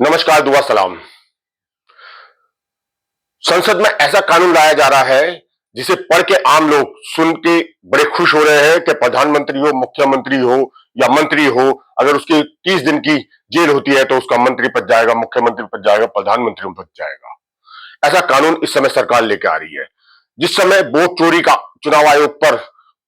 नमस्कार, दुआ सलाम। संसद में ऐसा कानून लाया जा रहा है जिसे पढ़ के आम लोग सुन के बड़े खुश हो रहे हैं कि प्रधानमंत्री हो, मुख्यमंत्री हो या मंत्री हो, अगर उसकी 30 दिन की जेल होती है तो उसका मंत्री पद जाएगा, मुख्यमंत्री पद जाएगा, प्रधानमंत्री पद जाएगा। ऐसा कानून इस समय सरकार लेके आ रही है। जिस समय वोट चोरी का चुनाव आयोग पर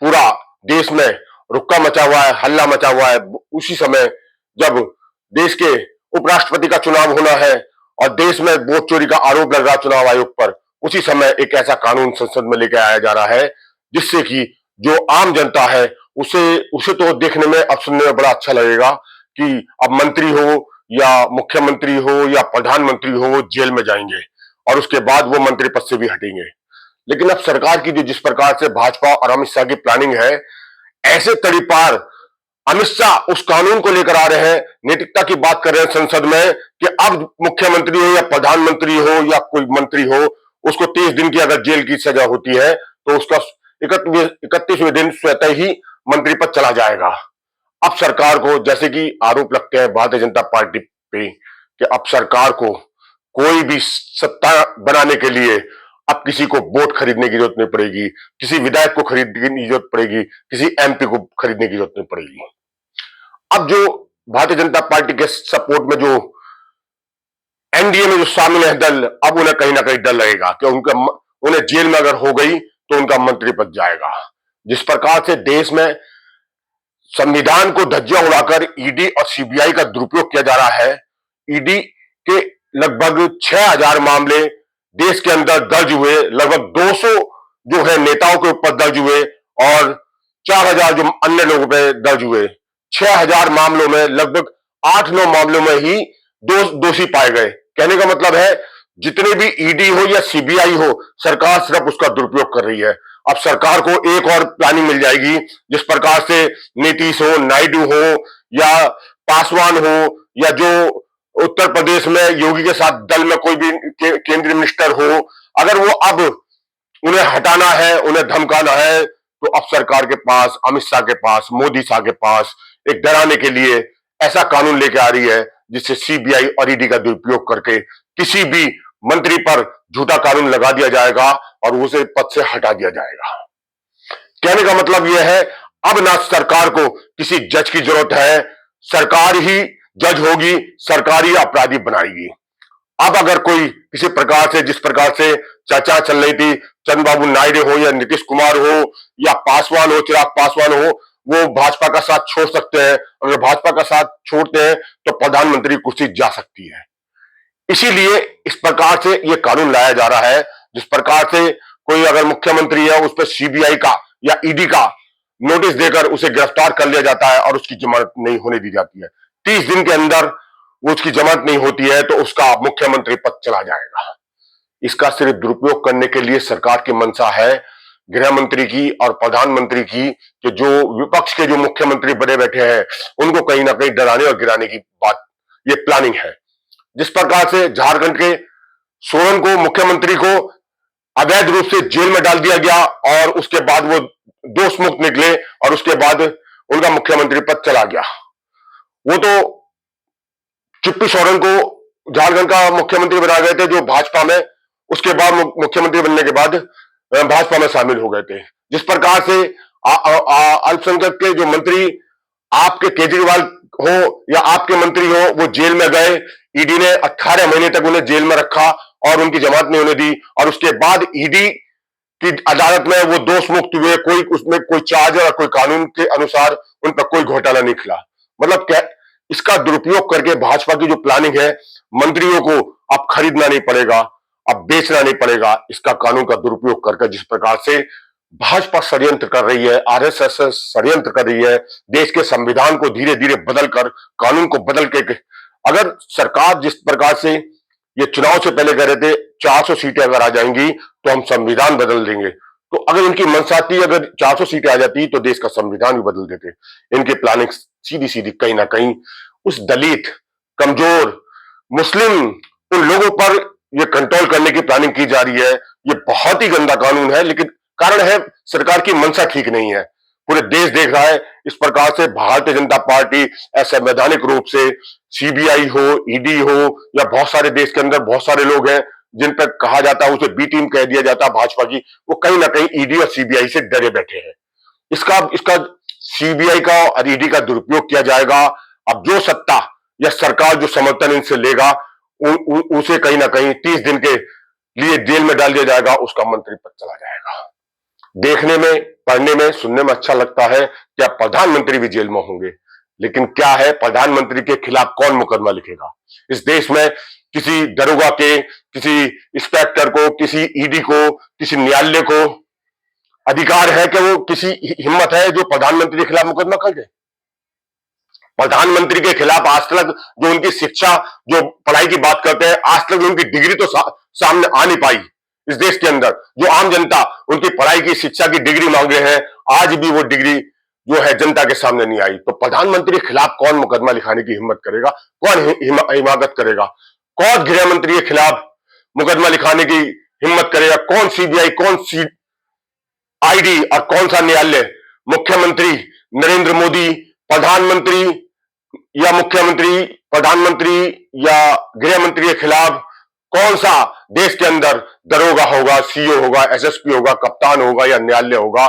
पूरा देश में रुक्का मचा हुआ है, हल्ला मचा हुआ है, उसी समय जब देश के उपराष्ट्रपति का चुनाव होना है और देश में वोट चोरी का आरोप लग रहा चुनाव आयोग पर, उसी समय एक ऐसा कानून संसद में लेकर आया जा रहा है जिससे कि जो आम जनता है उसे उसे तो देखने में अब सुनने में बड़ा अच्छा लगेगा कि अब मंत्री हो या मुख्यमंत्री हो या प्रधानमंत्री हो वो जेल में जाएंगे और उसके बाद वो मंत्री पद से भी हटेंगे। लेकिन अब सरकार की जो जिस प्रकार से भाजपा और अमित शाह की प्लानिंग है, ऐसे तड़ीपार अमित शाह उस कानून को लेकर आ रहे हैं, नैतिकता की बात कर रहे हैं संसद में कि अब मुख्यमंत्री हो या प्रधानमंत्री हो या कोई मंत्री हो, उसको 30 दिन की अगर जेल की सजा होती है तो उसका 31वें दिन स्वतः ही मंत्री पद चला जाएगा। अब सरकार को, जैसे कि आरोप लगते हैं भारतीय जनता पार्टी पे कि अब सरकार को कोई भी सत्ता बनाने के लिए अब किसी को वोट खरीदने की जरूरत नहीं पड़ेगी, किसी विधायक को खरीदने की जरूरत पड़ेगी, किसी एमपी को खरीदने की जरूरत नहीं पड़ेगी। अब जो भारतीय जनता पार्टी के सपोर्ट में जो एनडीए में जो शामिल है दल, अब उन्हें कहीं ना कहीं डर लगेगा कि उन्हें जेल में अगर हो गई तो उनका मंत्री पद जाएगा। जिस प्रकार से देश में संविधान को धज्जियां उड़ाकर ईडी और सीबीआई का दुरुपयोग किया जा रहा है, ईडी के लगभग 6000 मामले देश के अंदर दर्ज हुए, लगभग 200 जो है नेताओं के ऊपर दर्ज हुए और 4000 जो अन्य लोगों पे दर्ज हुए। 6000 मामलों में लगभग 8-9 मामलों में ही दोषी पाए गए। कहने का मतलब है जितने भी ईडी हो या सीबीआई हो, सरकार सिर्फ उसका दुरुपयोग कर रही है। अब सरकार को एक और प्लानिंग मिल जाएगी, जिस प्रकार से नीतीश हो, नायडू हो या पासवान हो या जो उत्तर प्रदेश में योगी के साथ दल में कोई भी केंद्रीय मिनिस्टर हो, अगर वो अब उन्हें हटाना है, उन्हें धमकाना है, तो अब सरकार के पास, अमित शाह के पास, मोदी शाह के पास एक डराने के लिए ऐसा कानून लेके आ रही है जिससे सीबीआई और ईडी का दुरुपयोग करके किसी भी मंत्री पर झूठा कानून लगा दिया जाएगा और उसे पद से हटा दिया जाएगा। कहने का मतलब यह है अब ना सरकार को किसी जज की जरूरत है, सरकार ही जज होगी, सरकार ही अपराधी बनाएगी। अब अगर कोई किसी प्रकार से, जिस प्रकार से चर्चा चल रही थी, चंद्रबाबू नायडू हो या नीतीश कुमार हो या पासवान हो, चिराग पासवान हो, वो भाजपा का साथ छोड़ सकते हैं। अगर भाजपा का साथ छोड़ते हैं तो प्रधानमंत्री कुर्सी जा सकती है। इसीलिए इस प्रकार से ये कानून लाया जा रहा है, जिस प्रकार से कोई अगर मुख्यमंत्री है उस पर सीबीआई का या ईडी का नोटिस देकर उसे गिरफ्तार कर लिया जाता है और उसकी जमानत नहीं होने दी जाती है। 30 दिन के अंदर वो उसकी जमानत नहीं होती है तो उसका मुख्यमंत्री पद चला जाएगा। इसका सिर्फ दुरुपयोग करने के लिए सरकार की मंशा है, गृह मंत्री की और प्रधानमंत्री की, कि जो विपक्ष के जो मुख्यमंत्री बने बैठे हैं उनको कहीं ना कहीं डराने और गिराने की बात, ये प्लानिंग है। जिस प्रकार से झारखंड के सोरेन को, मुख्यमंत्री को अवैध रूप से जेल में डाल दिया गया और उसके बाद वो दोष मुक्त निकले और उसके बाद उनका मुख्यमंत्री पद चला गया। वो तो चिप्पू सोरेन को झारखंड का मुख्यमंत्री बना गए थे जो भाजपा में, उसके बाद मुख्यमंत्री बनने के बाद भाजपा में शामिल हो गए थे। जिस प्रकार से अल्पसंख्यक के जो मंत्री आपके केजरीवाल हो या आपके मंत्री हो, वो जेल में गए, ईडी ने 18 महीने तक उन्हें जेल में रखा और उनकी जमानत नहीं होने दी और उसके बाद ईडी की अदालत में वो दोष मुक्त हुए, कोई उसमें कोई चार्ज और कोई कानून के अनुसार उन पर कोई घोटाला नहीं खिला। मतलब क्या, इसका दुरुपयोग करके भाजपा की जो प्लानिंग है, मंत्रियों को अब खरीदना नहीं पड़ेगा, अब बेचना नहीं पड़ेगा, इसका कानून का दुरुपयोग करके जिस प्रकार से भाजपा षड्यंत्र कर रही है, आरएसएस षड्यंत्र कर रही है, देश के संविधान को धीरे धीरे बदलकर, कानून को बदल के, अगर सरकार जिस प्रकार से ये चुनाव से पहले कह रहे थे 400 सीटें अगर आ जाएंगी तो हम संविधान बदल देंगे, तो अगर इनकी मंशा थी, अगर 400 सीटें आ जाती तो देश का संविधान भी बदल देते। इनकी प्लानिंग सीधी सीधी कहीं ना कहीं उस दलित, कमजोर, मुस्लिम उन लोगों पर ये कंट्रोल करने की प्लानिंग की जा रही है। ये बहुत ही गंदा कानून है, लेकिन कारण है सरकार की मंशा ठीक नहीं है। पूरे देश देख रहा है इस प्रकार से भारतीय जनता पार्टी असंवैधानिक रूप से सीबीआई हो, ईडी हो, या बहुत सारे देश के अंदर बहुत सारे लोग हैं जिन पर कहा जाता है, उसे बी टीम कह दिया जाता है भाजपा की, वो कहीं ना कहीं ईडी और सीबीआई से डरे बैठे हैं। इसका इसका सीबीआई का और ईडी का दुरुपयोग किया जाएगा। अब जो सत्ता या सरकार जो समर्थन इनसे लेगा उसे कहीं ना कहीं 30 दिन के लिए जेल में डाल दिया जाएगा, उसका मंत्री पद चला जाएगा। देखने में, पढ़ने में, सुनने में अच्छा लगता है क्या प्रधानमंत्री भी जेल में होंगे, लेकिन क्या है, प्रधानमंत्री के खिलाफ कौन मुकदमा लिखेगा? इस देश में किसी दरोगा के, किसी इंस्पेक्टर को, किसी ईडी को, किसी न्यायालय को अधिकार है कि वो किसी हिम्मत है जो प्रधानमंत्री के खिलाफ मुकदमा कर दे? प्रधानमंत्री के खिलाफ आज तक जो उनकी शिक्षा, जो पढ़ाई की बात करते हैं, आज तक उनकी डिग्री तो सामने आ नहीं पाई। इस देश के अंदर जो आम जनता उनकी पढ़ाई की, शिक्षा की डिग्री मांग रहे हैं, आज भी वो डिग्री जो है जनता के सामने नहीं आई। तो प्रधानमंत्री के खिलाफ कौन मुकदमा लिखाने की हिम्मत करेगा? कौन हिमाकत करेगा? कौन गृह मंत्री के खिलाफ मुकदमा लिखाने की हिम्मत करेगा? कौन सीबीआई, कौन आईडी और कौन सा न्यायालय? मुख्यमंत्री नरेंद्र मोदी, प्रधानमंत्री या मुख्यमंत्री, प्रधानमंत्री या गृह मंत्री के खिलाफ कौन सा देश के अंदर दरोगा होगा, सीओ होगा, एसएसपी होगा, कप्तान होगा या न्यायालय होगा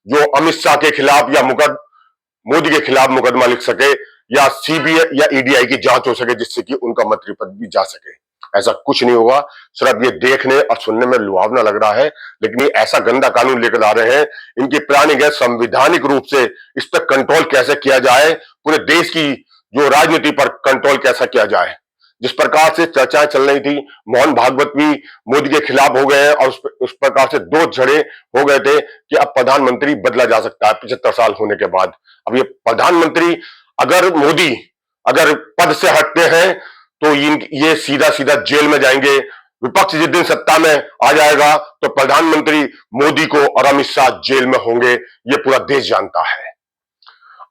जो अमित शाह के खिलाफ या मोदी के खिलाफ मुकदमा लिख सके, या सीबीआई या ईडीआई की जांच हो सके जिससे कि उनका मंत्री पद भी जा सके? ऐसा कुछ नहीं होगा। सिर्फ ये देखने और सुनने में लुभावना लग रहा है, लेकिन ये ऐसा गंदा कानून लेकर आ रहे हैं। इनकी प्लानिंग है संवैधानिक रूप से इस पर कंट्रोल कैसे किया जाए, पूरे देश की जो राजनीति पर कंट्रोल कैसा किया जाए। जिस प्रकार से चर्चाएं चल रही थी, मोहन भागवत भी मोदी के खिलाफ हो गए हैं और उस प्रकार से दो झड़े हो गए थे कि अब प्रधानमंत्री बदला जा सकता है 75 साल होने के बाद। अब ये प्रधानमंत्री, अगर मोदी अगर पद से हटते हैं तो ये सीधा सीधा जेल में जाएंगे। विपक्ष जिस दिन सत्ता में आ जाएगा तो प्रधानमंत्री मोदी को और अमित शाह जेल में होंगे, ये पूरा देश जानता है।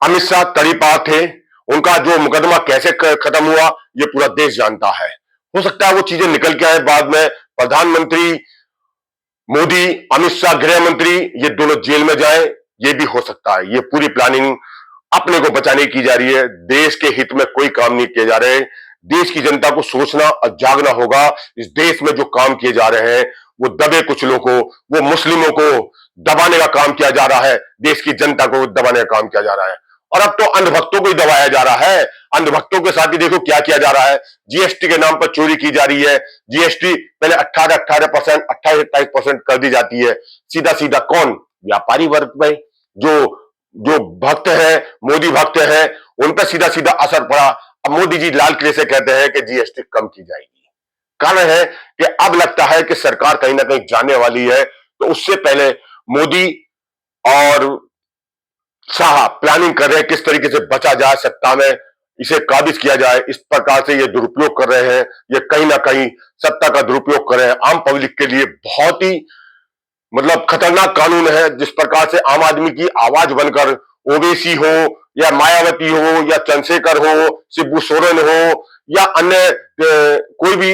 अमित शाह तड़ीपार थे, उनका जो मुकदमा कैसे खत्म हुआ ये पूरा देश जानता है। हो सकता है वो चीजें निकल के आए बाद में, प्रधानमंत्री मोदी, अमित शाह गृह मंत्री, ये दोनों जेल में जाए, ये भी हो सकता है। ये पूरी प्लानिंग अपने को बचाने की जा रही है, देश के हित में कोई काम नहीं किए जा रहे। देश की जनता को सोचना और जागना होगा। इस देश में जो काम किए जा रहे हैं वो दबे कुचलों को, वो मुस्लिमों को दबाने का काम किया जा रहा है, देश की जनता को दबाने का काम किया जा रहा है। और अब तो अंधभक्तों को ही दबाया जा रहा है। अंधभक्तों के साथ ही देखो क्या किया जा रहा है। जीएसटी के नाम पर चोरी की जा रही है। जीएसटी पहले 18% 28% कर दी जाती है। सीधा सीधा कौन? व्यापारी वर्ग में जो जो भक्त है, मोदी भक्त है, उन पर सीधा सीधा असर पड़ा। अब मोदी जी लाल किले से कहते हैं कि जीएसटी कम की जाएगी। कारण है कि अब लगता है कि सरकार कहीं ना कहीं जाने वाली है, तो उससे पहले मोदी और शाह प्लानिंग कर रहे हैं किस तरीके से बचा जाए सत्ता में, इसे काबिज किया जाए। इस प्रकार से ये दुरुपयोग कर रहे हैं, ये कहीं ना कहीं सत्ता का दुरुपयोग कर रहे हैं। आम पब्लिक के लिए बहुत ही मतलब खतरनाक कानून है। जिस प्रकार से आम आदमी की आवाज बनकर ओवैसी हो या मायावती हो या चंद्रशेखर हो, शिबू सोरेन हो या अन्य कोई भी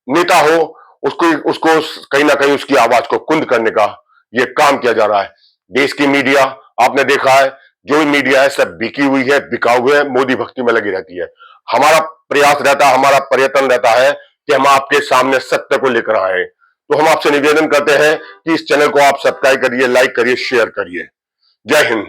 नेता हो, उसको कहीं ना कहीं उसकी आवाज को कुंद करने का ये काम किया जा रहा है। देश की मीडिया आपने देखा है, जो भी मीडिया है सब बिकी हुई है, बिकाऊ हुए है, मोदी भक्ति में लगी रहती है। हमारा प्रयास रहता है, हमारा प्रयत्न रहता है कि हम आपके सामने सत्य को लेकर आए। तो हम आपसे निवेदन करते हैं कि इस चैनल को आप सब्सक्राइब करिए, लाइक करिए, शेयर करिए। जय हिंद।